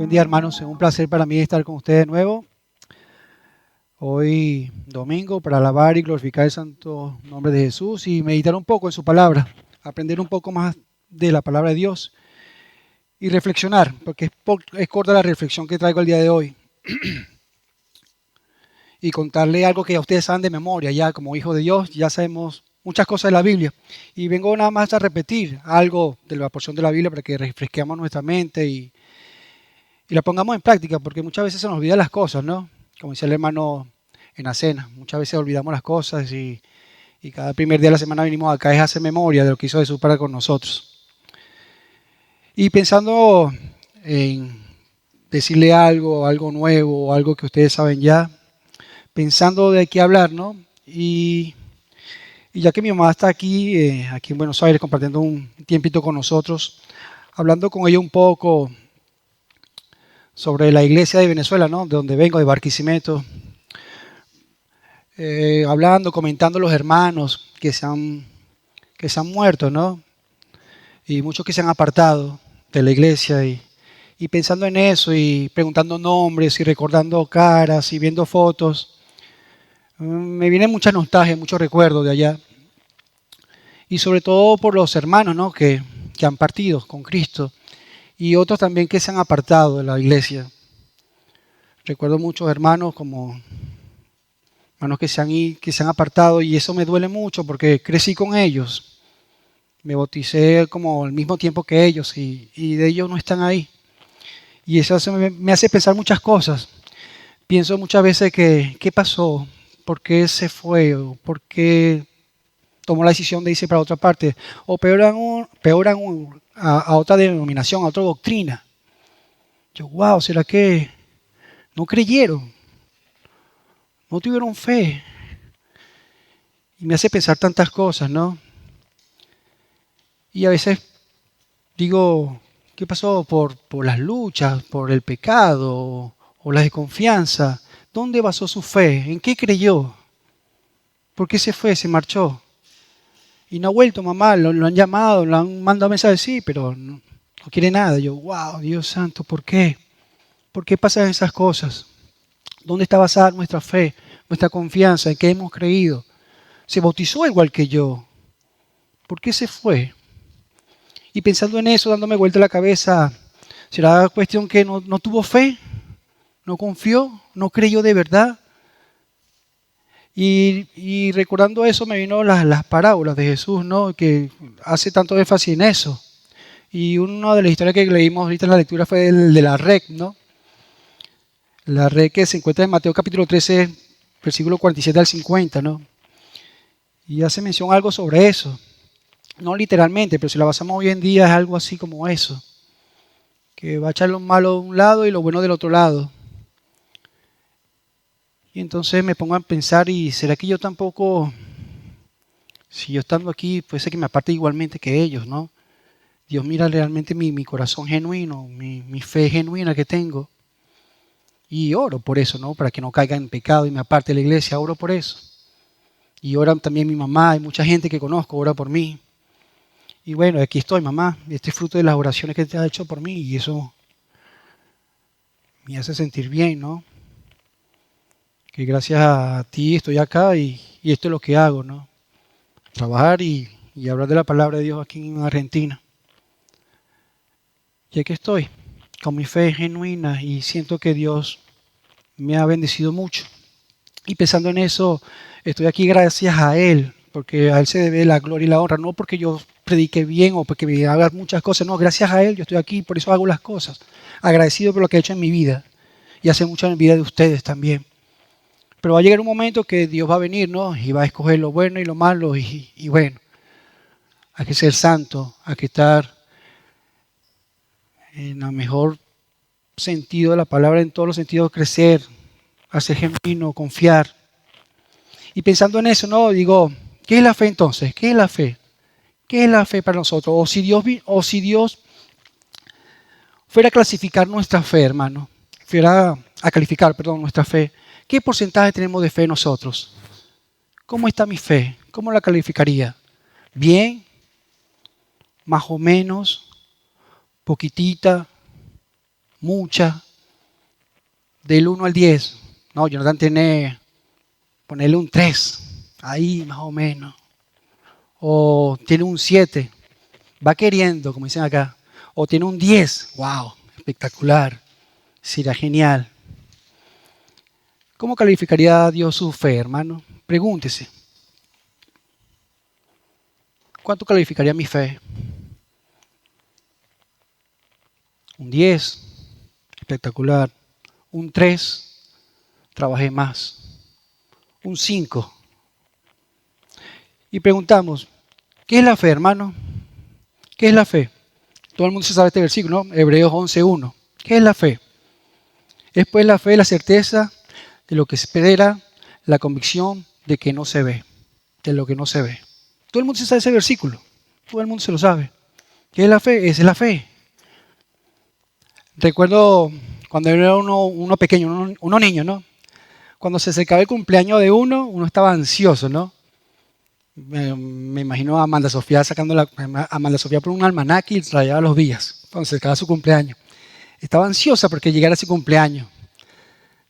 Buen día, hermanos. Es un placer para mí estar con ustedes de nuevo. Hoy domingo para alabar y glorificar el santo nombre de Jesús y meditar un poco en su palabra, aprender un poco más de la palabra de Dios y reflexionar, porque es corta la reflexión que traigo el día de hoy. Y contarle algo que ya ustedes saben de memoria, ya como hijos de Dios, ya sabemos muchas cosas de la Biblia. Y vengo nada más a repetir algo de la porción de la Biblia para que refresquemos nuestra mente y la pongamos en práctica, porque muchas veces se nos olvidan las cosas, ¿no? Como decía el hermano en la cena, muchas veces olvidamos las cosas y cada primer día de la semana venimos acá es a hacer memoria de lo que hizo Jesús para con nosotros. Y pensando en decirle algo nuevo, algo que ustedes saben ya, pensando de qué hablar, ¿no? Y ya que mi mamá está aquí en Buenos Aires, compartiendo un tiempito con nosotros, hablando con ella un poco sobre la iglesia de Venezuela, ¿no? De donde vengo, de Barquisimeto, hablando, comentando los hermanos que se han muerto, ¿no? Y muchos que se han apartado de la iglesia y pensando en eso y preguntando nombres y recordando caras y viendo fotos, me viene mucha nostalgia, muchos recuerdos de allá. Y sobre todo por los hermanos, ¿no? que han partido con Cristo y otros también que se han apartado de la iglesia. Recuerdo muchos hermanos como hermanos que se han apartado y eso me duele mucho porque crecí con ellos. Me bauticé como al mismo tiempo que ellos y de ellos no están ahí. Y eso me hace pensar muchas cosas. Pienso muchas veces que, ¿qué pasó? ¿Por qué se fue? ¿O por qué tomó la decisión de irse para otra parte? O peor aún a otra denominación, a otra doctrina. Yo, wow, ¿será que no creyeron? ¿No tuvieron fe? Y me hace pensar tantas cosas, ¿no? Y a veces digo, ¿qué pasó por las luchas, por el pecado o la desconfianza? ¿Dónde basó su fe? ¿En qué creyó? ¿Por qué se fue? ¿Se marchó? Y no ha vuelto, mamá. Lo han llamado, lo han mandado mensajes, sí, pero no quiere nada. Yo, wow, Dios santo, ¿por qué? ¿Por qué pasan esas cosas? ¿Dónde está basada nuestra fe, nuestra confianza? ¿En qué hemos creído? Se bautizó igual que yo. ¿Por qué se fue? Y pensando en eso, dándome vuelta la cabeza, ¿será cuestión que no tuvo fe? ¿No confió? ¿No creyó de verdad? Y recordando eso me vino las parábolas de Jesús, ¿no? Que hace tanto énfasis en eso. Y una de las historias que leímos ahorita en la lectura fue el de la red, ¿no? La red que se encuentra en Mateo capítulo 13, versículo 47 al 50, ¿no? Y hace mención algo sobre eso. No literalmente, pero si la basamos hoy en día es algo así como eso. Que va a echar lo malo de un lado y lo bueno del otro lado. Y entonces me pongo a pensar, ¿y será que yo tampoco, si yo estando aquí, puede ser que me aparte igualmente que ellos, ¿no? Dios mira realmente mi corazón genuino, mi fe genuina que tengo. Y oro por eso, ¿no? Para que no caiga en pecado y me aparte de la iglesia, oro por eso. Y ora también mi mamá y mucha gente que conozco, ora por mí. Y bueno, aquí estoy, mamá. Este es fruto de las oraciones que te ha hecho por mí y eso me hace sentir bien, ¿no? Que gracias a ti estoy acá y esto es lo que hago, ¿no? Trabajar y hablar de la palabra de Dios aquí en Argentina. Y aquí estoy, con mi fe genuina y siento que Dios me ha bendecido mucho. Y pensando en eso, estoy aquí gracias a Él, porque a Él se debe la gloria y la honra, no porque yo predique bien o porque me haga muchas cosas, no, gracias a Él yo estoy aquí, por eso hago las cosas. Agradecido por lo que ha hecho en mi vida y hace mucho en la vida de ustedes también. Pero va a llegar un momento que Dios va a venir, ¿no? Y va a escoger lo bueno y lo malo y bueno, hay que ser santo, hay que estar en el mejor sentido de la palabra, en todos los sentidos, crecer, hacer genuino, confiar. Y pensando en eso, no, digo, ¿qué es la fe entonces? ¿Qué es la fe? ¿Qué es la fe para nosotros? O si Dios fuera a clasificar nuestra fe, hermano, fuera a calificar, perdón, nuestra fe, ¿qué porcentaje tenemos de fe nosotros? ¿Cómo está mi fe? ¿Cómo la calificaría? ¿Bien? ¿Más o menos? ¿Poquitita? mucha, del 1 al 10. No, Jonathan tiene, ponerle un 3, ahí más o menos. O tiene un 7, va queriendo, como dicen acá. O tiene un 10, wow, espectacular, será genial. ¿Cómo calificaría Dios su fe, hermano? Pregúntese. ¿Cuánto calificaría mi fe? Un 10, espectacular. Un 3, trabajé más. Un 5. Y preguntamos, ¿qué es la fe, hermano? ¿Qué es la fe? Todo el mundo se sabe este versículo, ¿no? Hebreos 11:1. ¿Qué es la fe? Es pues la fe, la certeza de lo que se espera, la convicción de que no se ve, de lo que no se ve. Todo el mundo se sabe ese versículo, todo el mundo se lo sabe. ¿Qué es la fe? Esa es la fe. Recuerdo cuando era uno pequeño, uno niño, ¿no? Cuando se acercaba el cumpleaños de uno estaba ansioso, ¿no? Me imagino a Amanda Sofía Amanda Sofía por un almanaque y rayaba los días cuando se acercaba su cumpleaños. Estaba ansiosa porque llegara ese cumpleaños.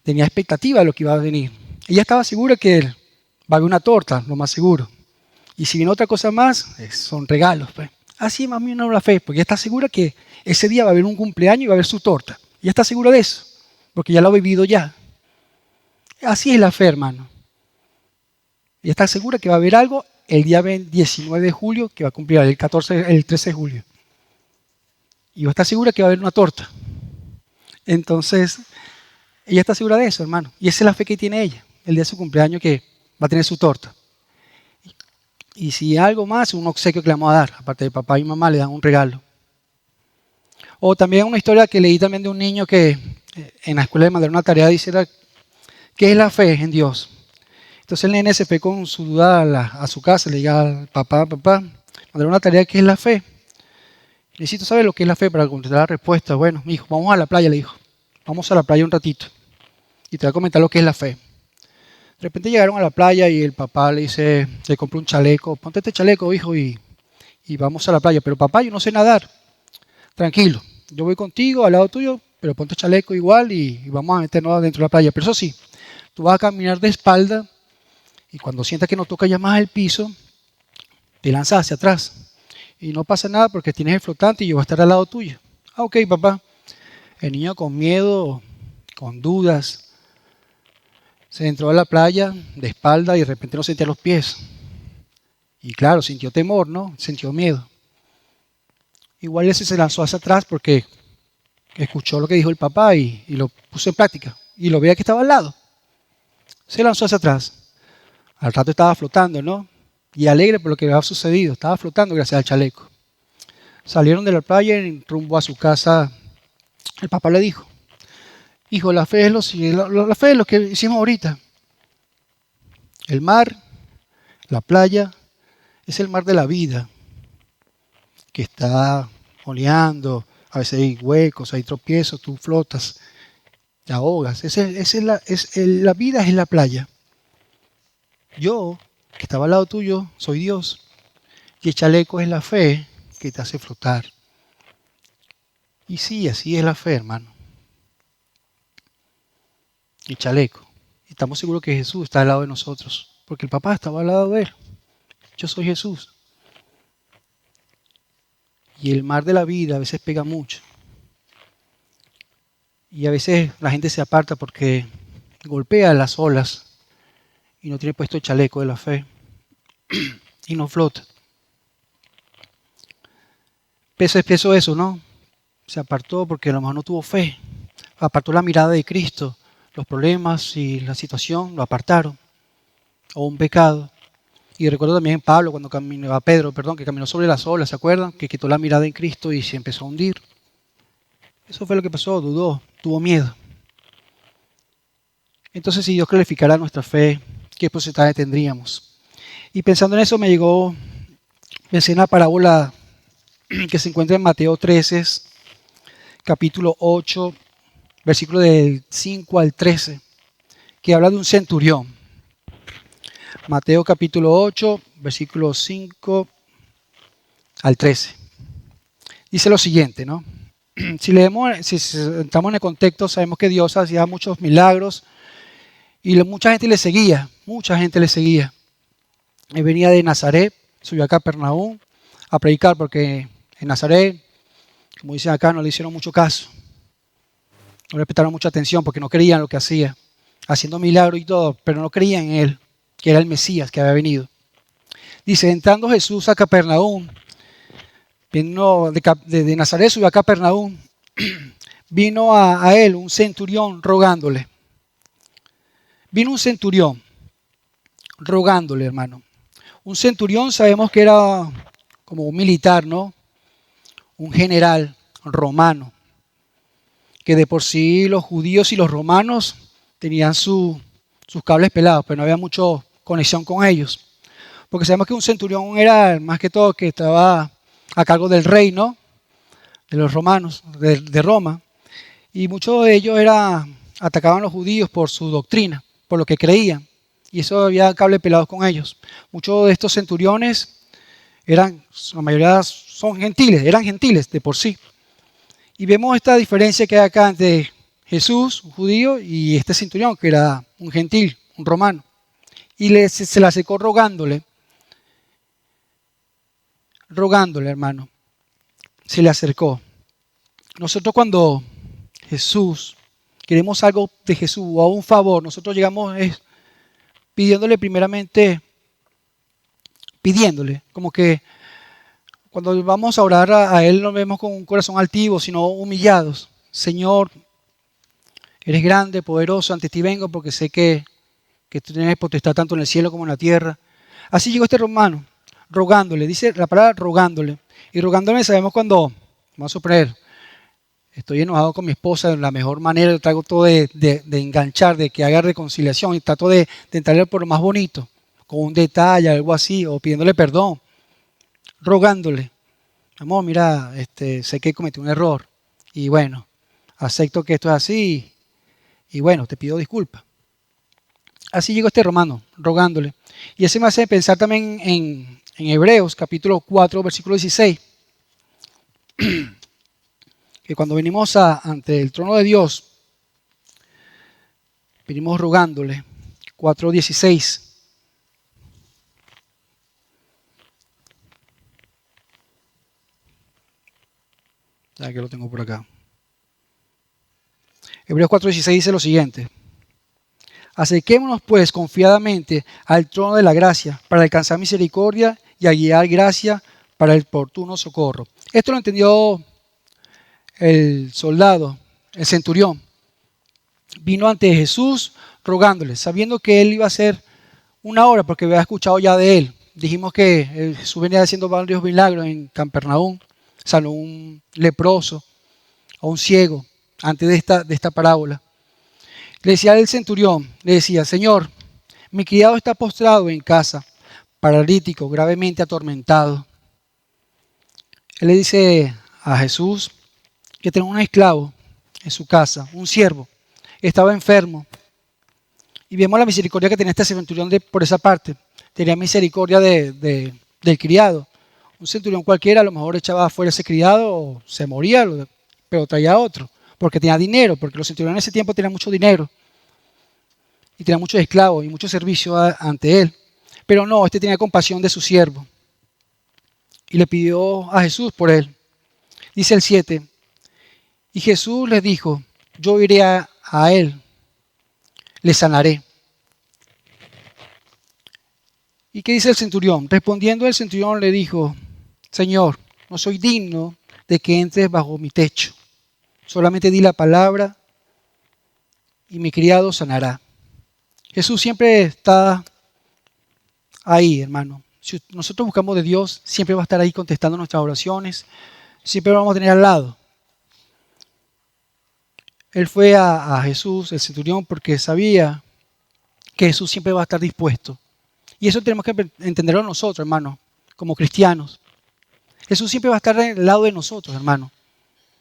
Tenía expectativa de lo que iba a venir. Ella estaba segura que va a haber una torta, lo más seguro. Y si viene otra cosa más, son regalos. Pues. Así más o menos la fe, porque ella está segura que ese día va a haber un cumpleaños y va a haber su torta. Ella está segura de eso, porque ya lo ha vivido ya. Así es la fe, hermano. Ella está segura que va a haber algo el día 19 de julio, que va a cumplir el 13 de julio. Y va a estar segura que va a haber una torta. Entonces, ella está segura de eso, hermano. Y esa es la fe que tiene ella, el día de su cumpleaños que va a tener su torta. Y si algo más, un obsequio que le vamos a dar. Aparte de papá y mamá, le dan un regalo. O también una historia que leí también de un niño que en la escuela le mandaron una tarea, dice, ¿qué es la fe en Dios? Entonces el nene se fue con su duda a su casa, le dijo al papá, mandaron una tarea, ¿qué es la fe? Necesito saber lo que es la fe para contestar la respuesta. Bueno, mi hijo, vamos a la playa, le dijo. Vamos a la playa un ratito y te voy a comentar lo que es la fe. De repente llegaron a la playa y el papá le dice, le compró un chaleco, ponte este chaleco, hijo, y vamos a la playa. Pero papá, yo no sé nadar. Tranquilo, yo voy contigo, al lado tuyo, pero ponte chaleco igual y vamos a meternos dentro de la playa. Pero eso sí, tú vas a caminar de espalda y cuando sientas que no toca ya más el piso, te lanzas hacia atrás. Y no pasa nada porque tienes el flotante y yo voy a estar al lado tuyo. Ah, ok, papá. El niño con miedo, con dudas, se entró a la playa de espalda y de repente no sentía los pies. Y claro, sintió temor, ¿no? Sintió miedo. Igual ese se lanzó hacia atrás porque escuchó lo que dijo el papá y lo puso en práctica. Y lo veía que estaba al lado. Se lanzó hacia atrás. Al rato estaba flotando, ¿no? Y alegre por lo que había sucedido. Estaba flotando gracias al chaleco. Salieron de la playa y rumbo a su casa. El papá le dijo, hijo, la fe es lo que hicimos ahorita. El mar, la playa, es el mar de la vida, que está oleando, a veces hay huecos, hay tropiezos, tú flotas, te ahogas. La vida es la playa. Yo, que estaba al lado tuyo, soy Dios. Y el chaleco es la fe que te hace flotar. Y sí, así es la fe, hermano. El chaleco. Y estamos seguros que Jesús está al lado de nosotros, porque el papá estaba al lado de él. Yo soy Jesús. Y el mar de la vida a veces pega mucho. Y a veces la gente se aparta porque golpea las olas y no tiene puesto el chaleco de la fe y no flota. Peso eso, ¿no? Se apartó porque a lo mejor no tuvo fe. Apartó la mirada de Cristo. Los problemas y la situación lo apartaron. O un pecado. Y recuerdo también Pedro cuando que caminó sobre las olas, ¿se acuerdan? Que quitó la mirada en Cristo y se empezó a hundir. Eso fue lo que pasó, dudó, tuvo miedo. Entonces, si Dios clarificara nuestra fe, ¿qué porcentaje tendríamos? Y pensando en eso pensé en la parábola que se encuentra en Mateo 13, capítulo 8, versículo del 5 al 13, que habla de un centurión. Mateo capítulo 8, versículo 5 al 13. Dice lo siguiente, ¿no? Si leemos, si estamos en el contexto, sabemos que Dios hacía muchos milagros y mucha gente le seguía, mucha gente le seguía. Él venía de Nazaret, subió a Capernaum a predicar porque en Nazaret, como dicen acá, no le hicieron mucho caso. No le prestaron mucha atención porque no creían lo que hacía, haciendo milagros y todo, pero no creían en él, que era el Mesías que había venido. Dice, entrando Jesús a Capernaum, vino de Nazaret, subió a Capernaum, vino a él un centurión rogándole. Vino un centurión rogándole, hermano. Un centurión sabemos que era como un militar, ¿no? Un general romano, que de por sí los judíos y los romanos tenían sus cables pelados, pero no había mucha conexión con ellos. Porque sabemos que un centurión era más que todo que estaba a cargo del rey, ¿no? De los romanos, de Roma. Y muchos de ellos atacaban a los judíos por su doctrina, por lo que creían. Y eso había cables pelados con ellos. Muchos de estos centuriones la mayoría eran gentiles de por sí. Y vemos esta diferencia que hay acá entre Jesús, un judío, y este centurión, que era un gentil, un romano. Y se le acercó rogándole, hermano. Se le acercó. Nosotros cuando Jesús, queremos algo de Jesús o un favor, nosotros llegamos pidiéndole primeramente, como que cuando vamos a orar a Él no vemos con un corazón altivo, sino humillados. Señor, eres grande, poderoso, ante ti vengo porque sé que tú tienes potestad tanto en el cielo como en la tierra. Así llegó este romano, rogándole, dice la palabra rogándole. Y rogándole sabemos cuando, vamos a suponer, estoy enojado con mi esposa de la mejor manera, trato de enganchar, de que haga reconciliación y trato de entrarle por lo más bonito, con un detalle, algo así, o pidiéndole perdón, rogándole. Amor, mira, sé que cometí un error y bueno, acepto que esto es así y bueno, te pido disculpas. Así llegó este romano, rogándole. Y eso me hace pensar también en Hebreos, capítulo 4, versículo 16. Que cuando venimos ante el trono de Dios, venimos rogándole. 4:16. Ya que lo tengo por acá. Hebreos 4:16 dice lo siguiente. Acerquémonos pues confiadamente al trono de la gracia para alcanzar misericordia y hallar gracia para el oportuno socorro. Esto lo entendió el soldado, el centurión. Vino ante Jesús rogándole, sabiendo que él iba a hacer una obra porque había escuchado ya de él. Dijimos que Jesús venía haciendo varios milagros en Capernaum, sanó un leproso, a un ciego, antes de esta parábola. Le decía el centurión, le decía, Señor, mi criado está postrado en casa, paralítico, gravemente atormentado. Él le dice a Jesús que tenía un esclavo en su casa, un siervo, estaba enfermo. Y vemos la misericordia que tenía este centurión por esa parte. Tenía misericordia del criado. Un centurión cualquiera a lo mejor echaba afuera a ese criado o se moría, pero traía otro, porque tenía dinero, porque los centuriones en ese tiempo tenían mucho dinero. Y tenía muchos esclavos y mucho servicio ante él. Pero no, este tenía compasión de su siervo. Y le pidió a Jesús por él. Dice el 7. Y Jesús les dijo, yo iré a él, le sanaré. ¿Y qué dice el centurión? Respondiendo el centurión le dijo, Señor, no soy digno de que entres bajo mi techo. Solamente di la palabra y mi criado sanará. Jesús siempre está ahí, hermano. Si nosotros buscamos de Dios, siempre va a estar ahí contestando nuestras oraciones. Siempre lo vamos a tener al lado. Él fue a Jesús, el centurión, porque sabía que Jesús siempre va a estar dispuesto. Y eso tenemos que entenderlo nosotros, hermano, como cristianos. Jesús siempre va a estar al lado de nosotros, hermano.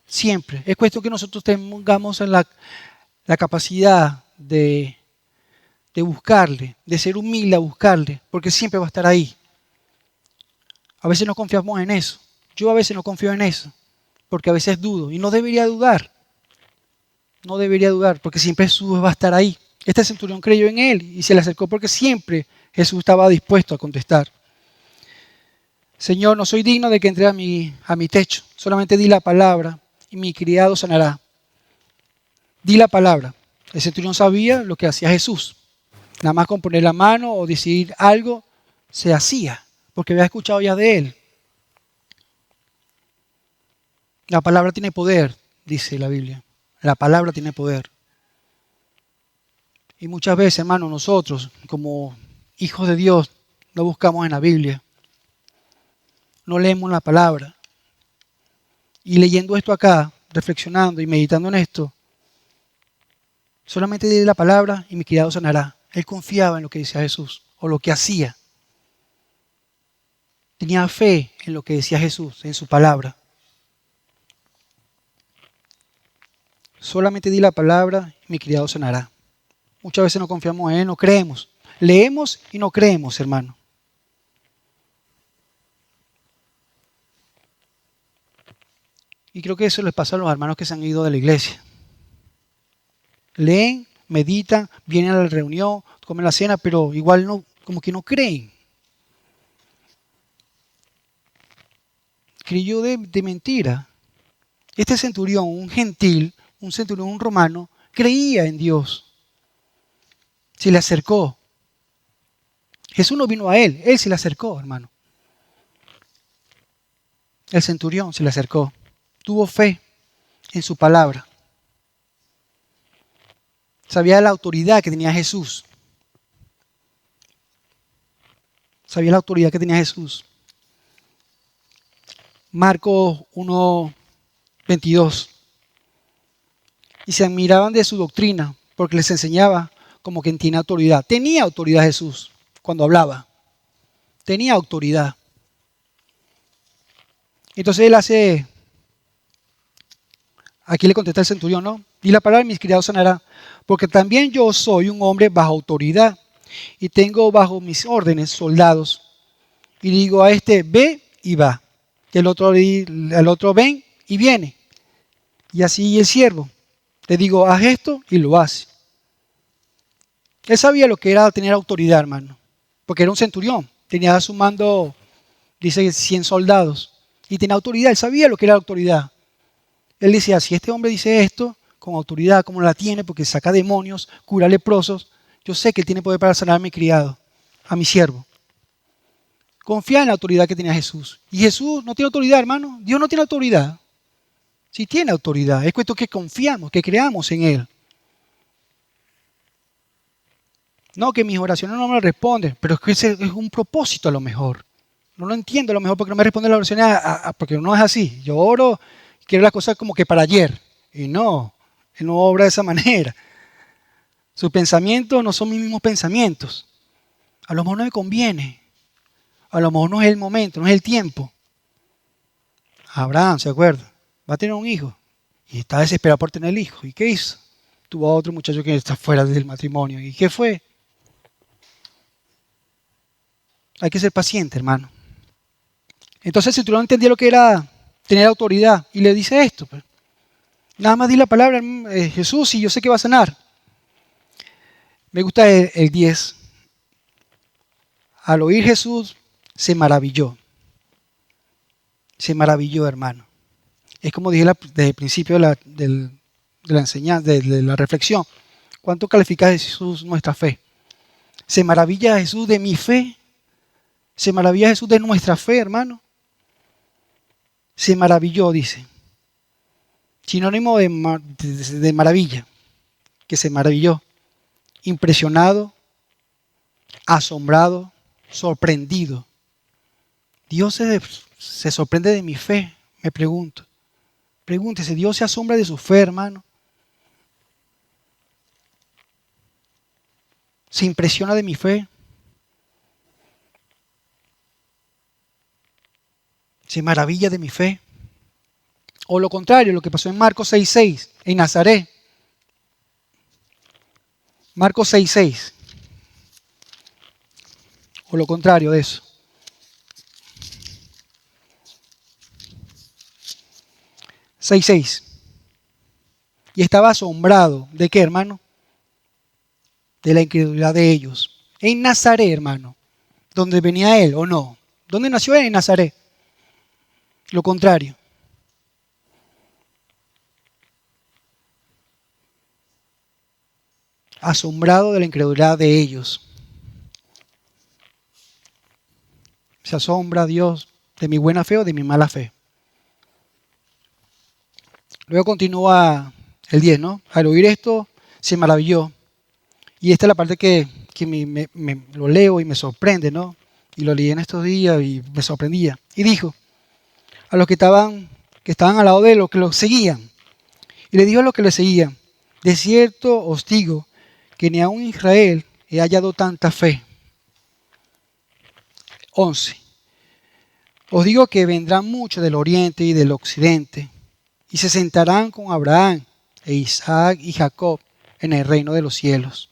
Siempre. Es cuestión que nosotros tengamos la capacidad de buscarle, de ser humilde a buscarle, porque siempre va a estar ahí. A veces no confiamos en eso. Yo a veces no confío en eso. porque a veces dudo y no debería dudar. No debería dudar porque siempre Jesús va a estar ahí. Este centurión creyó en él y se le acercó porque siempre Jesús estaba dispuesto a contestar. Señor, no soy digno de que entre a mi techo. Solamente di la palabra y mi criado sanará. Di la palabra. El centurión sabía lo que hacía Jesús. Nada más con poner la mano o decir algo, se hacía, porque había escuchado ya de él. La palabra tiene poder, dice la Biblia. La palabra tiene poder. Y muchas veces, hermanos, nosotros, como hijos de Dios, no buscamos en la Biblia. No leemos la palabra. Y leyendo esto acá, reflexionando y meditando en esto, solamente di la palabra y mi criado sanará. Él confiaba en lo que decía Jesús o lo que hacía. Tenía fe en lo que decía Jesús, en su palabra. Solamente di la palabra y mi criado sanará. Muchas veces no confiamos en él, no creemos. Leemos y no creemos, hermano. Y creo que eso les pasa a los hermanos que se han ido de la iglesia. Leen, meditan, vienen a la reunión, comen la cena, pero igual no, como que no creen. Creyó de mentira. Este centurión, un gentil, un centurión, un romano, creía en Dios. Se le acercó. Jesús no vino a él se le acercó, hermano. El centurión se le acercó. Tuvo fe en su palabra. Sabía la autoridad que tenía Jesús. Sabía la autoridad que tenía Jesús. Marcos 1:22. Y se admiraban de su doctrina porque les enseñaba como quien tiene autoridad. Tenía autoridad Jesús cuando hablaba. Tenía autoridad. Entonces él aquí le contesta el centurión, ¿no? Y la palabra de mis criados sanará, porque también yo soy un hombre bajo autoridad y tengo bajo mis órdenes soldados. Y digo a este, ve y va. Y al otro ven y viene. Y así el siervo. Le digo, haz esto y lo hace. Él sabía lo que era tener autoridad, hermano, porque era un centurión. Tenía a su mando, dice, 100 soldados. Y tenía autoridad, él sabía lo que era autoridad. Él decía, si este hombre dice esto, con autoridad, como la tiene, porque saca demonios, cura leprosos, yo sé que él tiene poder para sanar a mi criado, a mi siervo. Confía en la autoridad que tenía Jesús. Y Jesús no tiene autoridad, hermano. Dios no tiene autoridad. Sí tiene autoridad. Es cuestión que confiamos, que creamos en Él. No, que mis oraciones no me responden, pero es que ese es un propósito a lo mejor. No lo entiendo a lo mejor porque no me responde la oración, porque no es así. Yo oro, quiero las cosas como que para ayer. Y no, Él no obra de esa manera. Sus pensamientos no son mis mismos pensamientos. A lo mejor no me conviene. A lo mejor no es el momento, no es el tiempo. Abraham, ¿se acuerda? Va a tener un hijo. Y está desesperado por tener el hijo. ¿Y qué hizo? Tuvo a otro muchacho que está fuera del matrimonio. ¿Y qué fue? Hay que ser paciente, hermano. Entonces el centurión entendía lo que era tener autoridad. Y le dice esto. Pues. Nada más di la palabra, Jesús, y yo sé que va a sanar. Me gusta el 10. Al oír Jesús, se maravilló. Se maravilló, hermano. Es como dije desde el principio de la enseñanza, de la reflexión. ¿Cuánto califica Jesús nuestra fe? ¿Se maravilla Jesús de mi fe? ¿Se maravilla Jesús de nuestra fe, hermano? Se maravilló, dice. Sinónimo de maravilla, que se maravilló. Impresionado, asombrado, sorprendido. Dios se sorprende de mi fe, me pregunto. Pregúntese, ¿Dios se asombra de su fe, hermano? ¿Se impresiona de mi fe? ¿Se maravilla de mi fe? O lo contrario, lo que pasó en Marcos 6:6, en Nazaret. Marcos 6:6. O lo contrario de eso. 6:6. Y estaba asombrado. ¿De qué, hermano? De la incredulidad de ellos. En Nazaret, hermano. ¿Dónde venía él o no? ¿Dónde nació él? En Nazaret. Lo contrario. Asombrado de la incredulidad de ellos. Se asombra Dios de mi buena fe o de mi mala fe. Luego continúa el 10, ¿no? Al oír esto, se maravilló. Y esta es la parte que me lo leo y me sorprende, ¿no? Y lo leí en estos días y me sorprendía. Y dijo a los que estaban al lado de él, los que lo seguían. Y le dijo a los que le seguían: de cierto os digo que ni aun en Israel he hallado tanta fe. 11. Os digo que vendrán muchos del oriente y del occidente y se sentarán con Abraham e Isaac y Jacob en el reino de los cielos.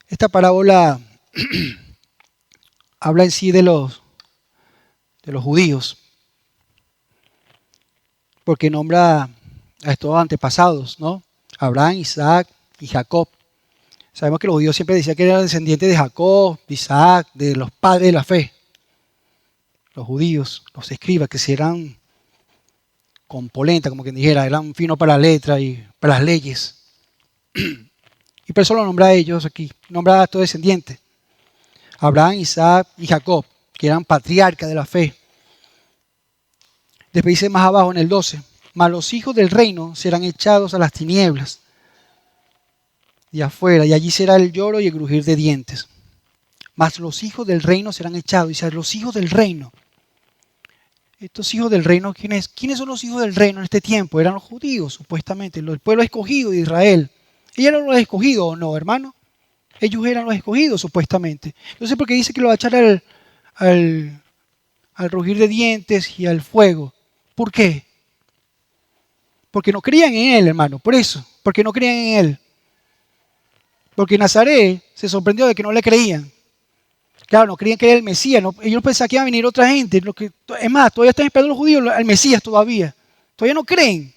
Esta parábola habla en sí de los judíos, porque nombra a estos antepasados, ¿no? Abraham, Isaac y Jacob. Sabemos que los judíos siempre decían que eran descendientes de Jacob, de Isaac, de los padres de la fe. Los judíos, los escribas, que si eran con polenta, como quien dijera, eran finos para la letra y para las leyes. Y por eso lo nombra a ellos aquí, nombra a estos descendientes. Abraham, Isaac y Jacob, que eran patriarcas de la fe. Después dice más abajo en el 12, mas los hijos del reino serán echados a las tinieblas y afuera, y allí será el lloro y el crujir de dientes. Mas los hijos del reino serán echados. Dice, los hijos del reino. Estos hijos del reino, ¿quiénes son los hijos del reino en este tiempo? Eran los judíos, supuestamente, el pueblo escogido de Israel. ¿Ellos eran los escogidos o no, hermano? Ellos eran los escogidos, supuestamente. Entonces, ¿por qué dice que lo va a echar al rugir de dientes y al fuego? ¿Por qué? Porque no creían en él, hermano. Por eso, porque no creían en él. Porque Nazaret se sorprendió de que no le creían. Claro, no creían que era el Mesías. No, ellos pensaban que iba a venir otra gente. Es más, todavía están esperando los judíos al Mesías todavía. Todavía no creen.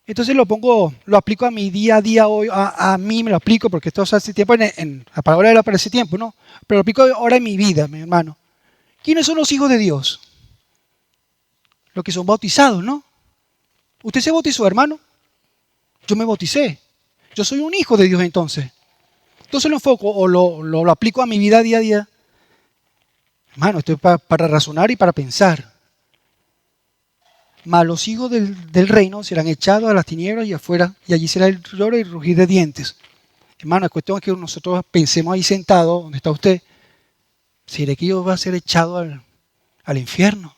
Entonces lo aplico a mi día a día hoy. A mí me lo aplico porque esto hace tiempo en la palabra era para ese tiempo, ¿no? Pero lo aplico ahora en mi vida, mi hermano. ¿Quiénes son los hijos de Dios? Los que son bautizados, ¿no? ¿Usted se bautizó, hermano? Yo me bauticé. Yo soy un hijo de Dios entonces. Entonces lo enfoco o lo aplico a mi vida día a día. Hermano, esto es para razonar y para pensar. Mas los hijos del reino serán echados a las tinieblas y afuera, y allí será el lloro y el rugir de dientes. Hermano, la cuestión es que nosotros pensemos ahí sentados, donde está usted, ¿será que yo voy a ser echado al infierno?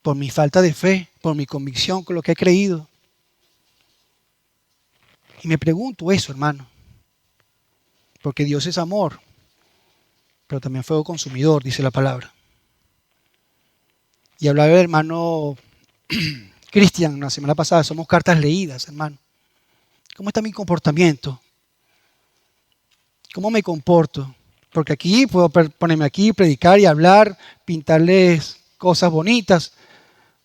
Por mi falta de fe, por mi convicción con lo que he creído. Y me pregunto eso, hermano. Porque Dios es amor, pero también fuego consumidor, dice la palabra. Y hablaba el hermano Cristian la semana pasada, somos cartas leídas, hermano. ¿Cómo está mi comportamiento? ¿Cómo me comporto? Porque aquí puedo ponerme aquí, predicar y hablar, pintarles cosas bonitas,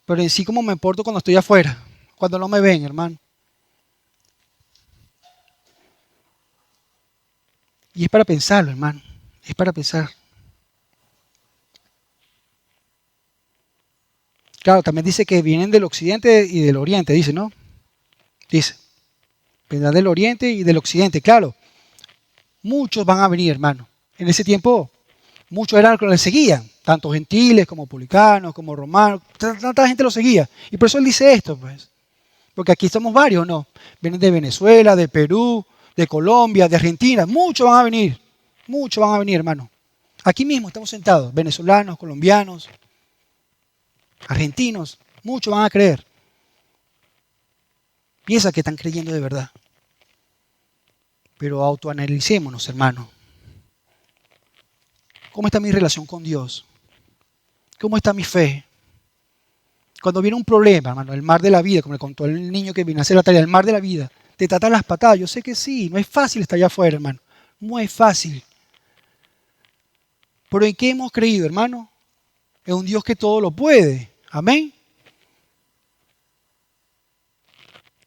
pero en sí cómo me porto cuando estoy afuera, cuando no me ven, hermano. Y es para pensarlo, hermano. Es para pensar. Claro, también dice que vienen del occidente y del oriente, dice, ¿no? Dice, vendrán del oriente y del occidente. Claro, muchos van a venir, hermano. En ese tiempo, muchos eran los que le seguían, tanto gentiles como publicanos, como romanos. Tanta gente lo seguía. Y por eso él dice esto, pues. Porque aquí estamos varios, ¿no? Vienen de Venezuela, de Perú, de Colombia, de Argentina. Muchos van a venir, hermano. Aquí mismo estamos sentados, venezolanos, colombianos, argentinos. Muchos van a creer. Piensa que están creyendo de verdad. Pero autoanalicémonos, hermano. ¿Cómo está mi relación con Dios? ¿Cómo está mi fe? Cuando viene un problema, hermano, el mar de la vida, como le contó el niño que vino a hacer la tarea, el mar de la vida, te tratan las patadas. Yo sé que sí, no es fácil estar allá afuera, hermano. No es fácil. Pero ¿en qué hemos creído, hermano? Es un Dios que todo lo puede. Amén.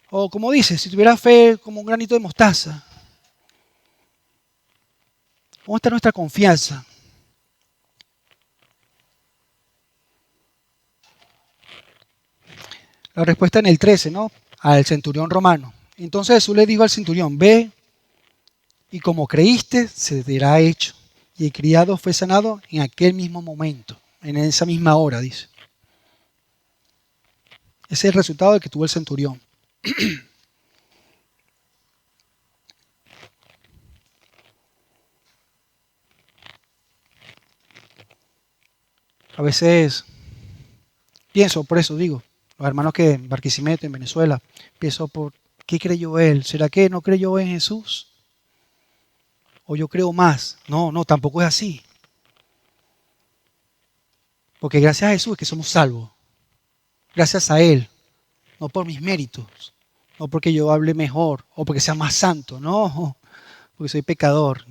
O como dice, si tuviera fe como un granito de mostaza. ¿Cómo está nuestra confianza? La respuesta en el 13, ¿no? Al centurión romano. Entonces Jesús le dijo al centurión, ve y como creíste, se te será hecho. Y el criado fue sanado en aquel mismo momento, en esa misma hora, dice. Ese es el resultado de que tuvo el centurión. A veces pienso, por eso digo, los hermanos que en Barquisimeto, en Venezuela, pienso por qué creyó él. ¿Será que no creyó en Jesús? ¿O yo creo más? No, no, tampoco es así. Porque gracias a Jesús es que somos salvos. Gracias a Él, no por mis méritos, no porque yo hable mejor o porque sea más santo, no, porque soy pecador.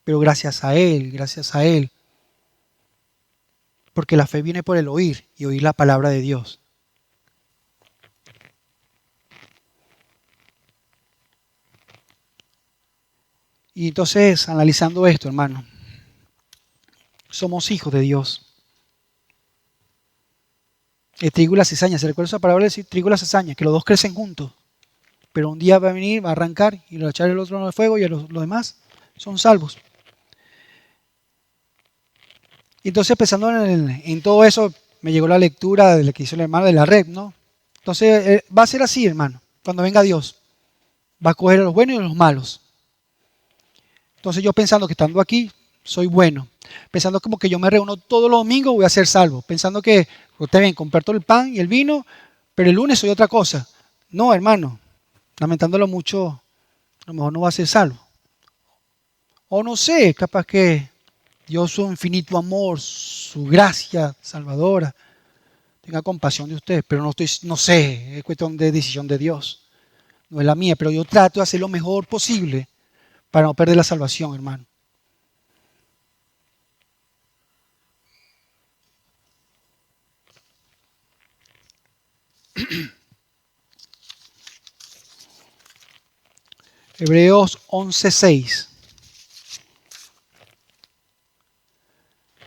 Pero gracias a Él, porque la fe viene por el oír y oír la palabra de Dios. Y entonces, analizando esto, hermano, somos hijos de Dios. El trigo y la cizaña, ¿se recuerda esa palabra de trigo y la cizaña? Que los dos crecen juntos. Pero un día va a venir, va a arrancar y lo va a echar el otro en el fuego y los demás son salvos. Y entonces pensando en todo eso, me llegó la lectura de lo que hizo el hermano de la red, ¿no? Entonces va a ser así, hermano, cuando venga Dios. Va a coger a los buenos y a los malos. Entonces yo pensando que estando aquí, soy bueno. Pensando como que yo me reúno todos los domingos, voy a ser salvo. Pensando que, usted bien, comparto el pan y el vino, pero el lunes soy otra cosa. No, hermano, lamentándolo mucho, a lo mejor no va a ser salvo. O no sé, capaz que Dios, su infinito amor, su gracia salvadora, tenga compasión de ustedes, pero no sé, es cuestión de decisión de Dios, no es la mía, pero yo trato de hacer lo mejor posible para no perder la salvación, hermano. Hebreos 11:6.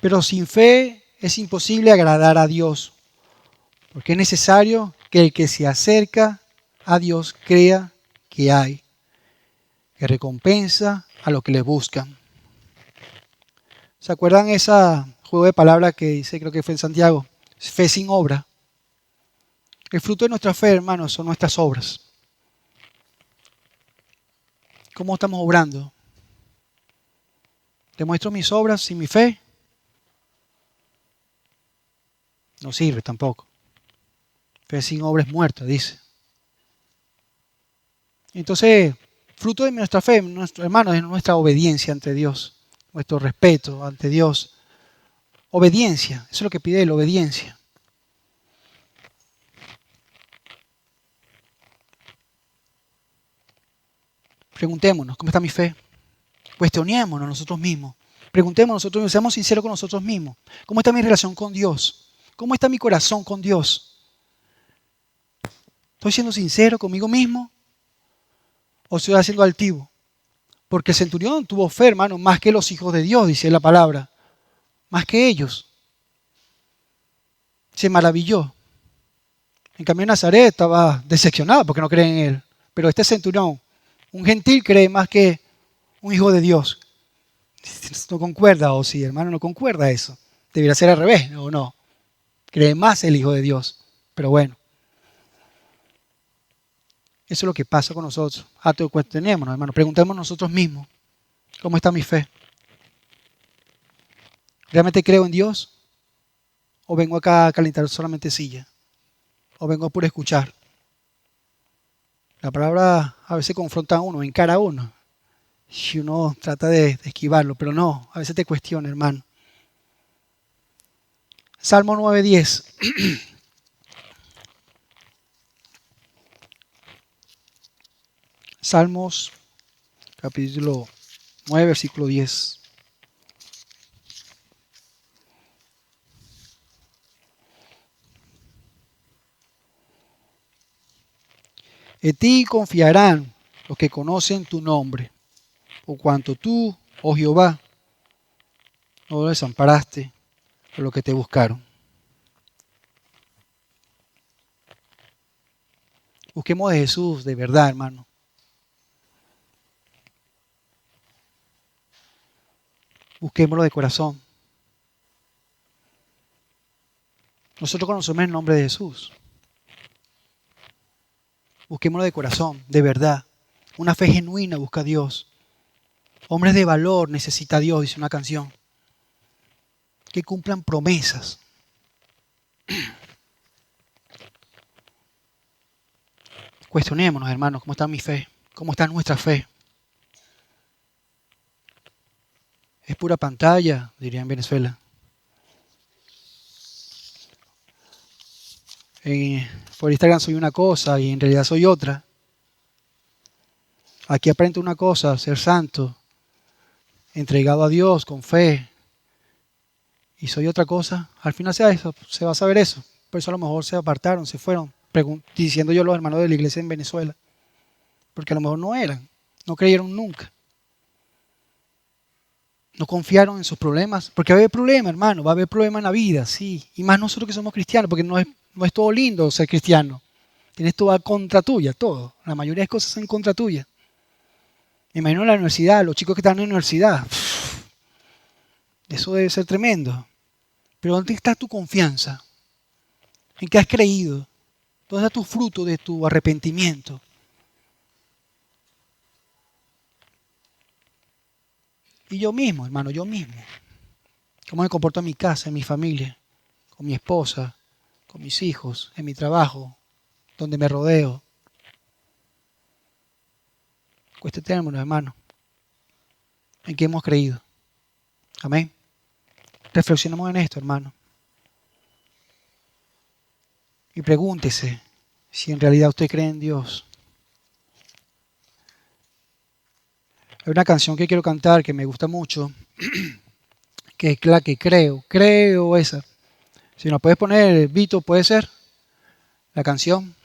Pero sin fe es imposible agradar a Dios, porque es necesario que el que se acerca a Dios crea que hay, que recompensa a los que le buscan. ¿Se acuerdan ese juego de palabras que dice, creo que fue en Santiago? Fe sin obra. El fruto de nuestra fe, hermanos, son nuestras obras. ¿Cómo estamos obrando? ¿Demuestro mis obras sin mi fe? No sirve tampoco. Fe sin obra es muerta, dice. Entonces, fruto de nuestra fe, hermanos, es nuestra obediencia ante Dios, nuestro respeto ante Dios. Obediencia, eso es lo que pide Él, obediencia. Preguntémonos, ¿cómo está mi fe? Cuestionémonos nosotros mismos. Preguntémonos nosotros mismos, seamos sinceros con nosotros mismos. ¿Cómo está mi relación con Dios? ¿Cómo está mi corazón con Dios? ¿Estoy siendo sincero conmigo mismo? ¿O estoy haciendo altivo? Porque el centurión tuvo fe, hermano, más que los hijos de Dios, dice la palabra. Más que ellos. Se maravilló. En cambio, Nazaret estaba decepcionado porque no cree en él. Pero este centurión, un gentil, cree más que un hijo de Dios. No concuerda, o sí, hermano, no concuerda eso. Debería ser al revés, ¿o no? Cree más el hijo de Dios. Pero bueno, eso es lo que pasa con nosotros. Cuestionémonos, hermano. Preguntemos nosotros mismos, ¿cómo está mi fe? ¿Realmente creo en Dios? ¿O vengo acá a calentar solamente silla? ¿O vengo por escuchar? La palabra a veces confronta a uno, encara a uno. Y uno trata de esquivarlo, pero no, a veces te cuestiona, hermano. Salmo 9:10. Salmos, capítulo 9, versículo 10. En ti confiarán los que conocen tu nombre, por cuanto tú, oh Jehová, no los desamparaste a los que te buscaron. Busquemos de Jesús de verdad, hermano. Busquémoslo de corazón. Nosotros conocemos el nombre de Jesús. Busquémoslo de corazón, de verdad. Una fe genuina busca a Dios. Hombres de valor necesita a Dios, dice una canción. Que cumplan promesas. Cuestionémonos, hermanos, cómo está mi fe, cómo está nuestra fe. Es pura pantalla, diría en Venezuela. Por Instagram soy una cosa y en realidad soy otra. Aquí aprendo una cosa, ser santo, entregado a Dios con fe. Y soy otra cosa. Al final se va a saber eso. Por eso a lo mejor se apartaron, se fueron, diciendo yo los hermanos de la iglesia en Venezuela. Porque a lo mejor no eran, no creyeron nunca. No confiaron en sus problemas. Porque va a haber problemas, hermano, va a haber problemas en la vida, sí. Y más nosotros que somos cristianos, porque no es todo lindo ser cristiano. Tienes todo contra tuya, todo. La mayoría de cosas son en contra tuya. Me imagino en la universidad, los chicos que están en la universidad. Eso debe ser tremendo. Pero ¿dónde está tu confianza? ¿En qué has creído? ¿Dónde está tu fruto de tu arrepentimiento? Y yo mismo, hermano, yo mismo. ¿Cómo me comporto en mi casa, en mi familia, con mi esposa, con mis hijos, en mi trabajo, donde me rodeo? Cuestionémonos, hermano. ¿En qué hemos creído? Amén. Reflexionemos en esto, hermano. Y pregúntese si en realidad usted cree en Dios. Hay una canción que quiero cantar que me gusta mucho, que es la que creo esa. Si nos puedes poner, Vito, ¿puede ser? La canción.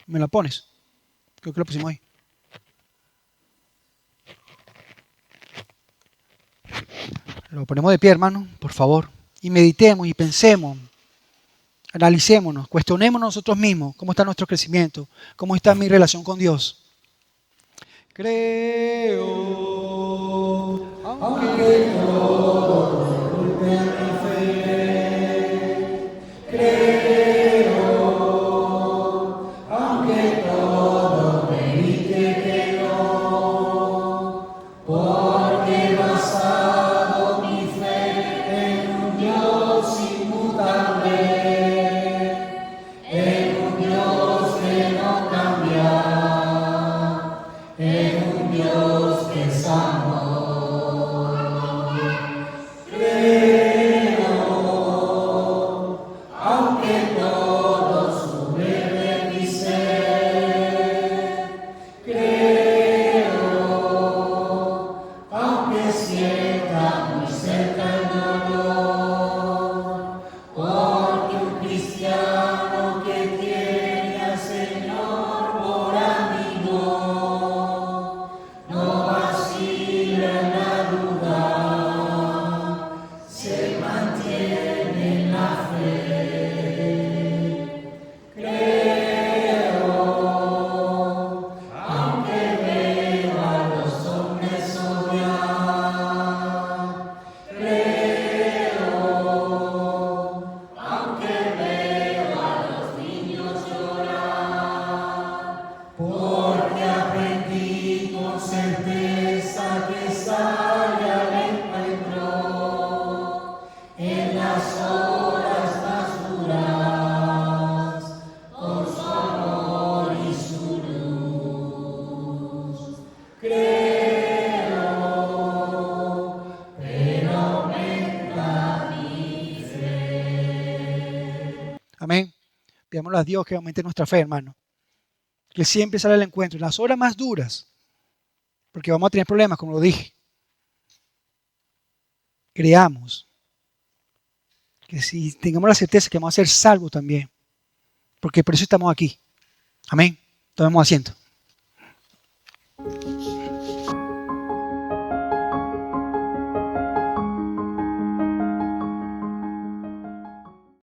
¿Me la pones? Creo que la pusimos ahí. Lo ponemos de pie, hermano, por favor. Y meditemos y pensemos, analicémonos, cuestionémonos nosotros mismos cómo está nuestro crecimiento, cómo está mi relación con Dios. Creo, aunque todo me golpee mi fe. Creo, aunque todo me grite que no, porque basado mi fe en un Dios inmutable, en un Dios que no cambia, en un Dios que es amor. Creo, aunque todo sube de mi ser. Creo, aunque sienta muy cerca el dolor, porque un cristiano que tiene al Señor por amigo no vacila en la duda, se mantiene en la fe. Creo, aunque veo a los hombres odiar. Creo, aunque veo a los niños llorar, porque aprendí con certeza que sale al encuentro en las horas más duras, con su amor y su luz. Creo, pero aumenta mi fe. Amén. Pidámosle a Dios que aumente nuestra fe, hermano. Que siempre sale al encuentro en las horas más duras, porque vamos a tener problemas, como lo dije. creamos, que si tengamos la certeza que vamos a ser salvos también, porque por eso estamos aquí. Amén. Tomemos asiento.